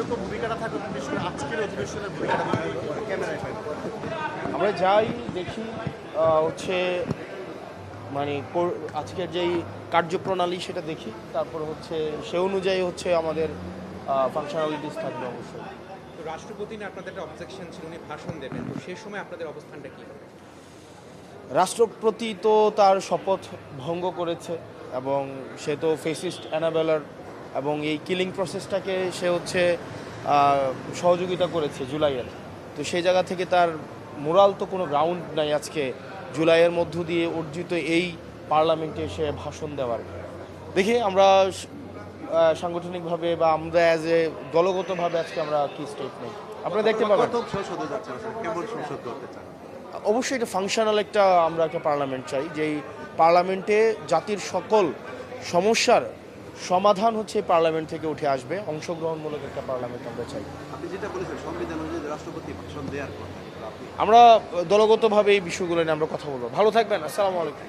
মূলত ভূমিকাটা থাকবে, বিশেষ করে আজকের অধিবেশনের ভূমিকাটা ক্যামেরায় পাই। আমরা যাই দেখি হচ্ছে মানে আজকের যেই কার্যপ্রণালী সেটা দেখি, তারপর হচ্ছে সে অনুযায়ী হচ্ছে আমাদের ফাংশনালিটিস থাকবে অবশ্যই। তো রাষ্ট্রপতি নিয়ে আপনাদের একটা অবজেকশন ছিল, উনি ভাষণ দেবেন, তো সেই সময় আপনাদের অবস্থানটা কী হবে? রাষ্ট্রপতি তো তার শপথ ভঙ্গ করেছে এবং সে তো ফেসিস্ট অ্যানাবেলার এবং এই কিলিং প্রসেসটাকে সে হচ্ছে সহযোগিতা করেছে জুলাইয়ের। তো সেই জায়গা থেকে তার মোরাল তো কোনো গ্রাউন্ড নাই আজকে জুলাইয়ের মধ্য দিয়ে অর্জিত এই পার্লামেন্টে সে ভাষণ দেওয়ার। দেখি আমরা সাংগঠনিকভাবে বা আমরা অ্যাজ এ দলগতভাবে আজকে আমরা কি স্টেপ নেই আপনারা দেখতে পাবেন। সংসদ হতে যাচ্ছে কেমন সংসদ করতে চান? অবশ্যই এটা ফাংশনাল আমরা একটা পার্লামেন্ট চাই, যেই পার্লামেন্টে জাতির সকল সমস্যার সমাধান হচ্ছে পার্লামেন্ট থেকে উঠে আসবে, অংশগ্রহণমূলক একটা পার্লামেন্ট আমরা চাই। আপনি যেটা বলেছেন সংবিধান অনুযায়ী রাষ্ট্রপতি ভাষণ দেওয়ার কথা, আমরা দলগতভাবে এই বিষয়গুলো নিয়ে আমরা কথা বলবো। ভালো থাকবেন, আসসালামু আলাইকুম।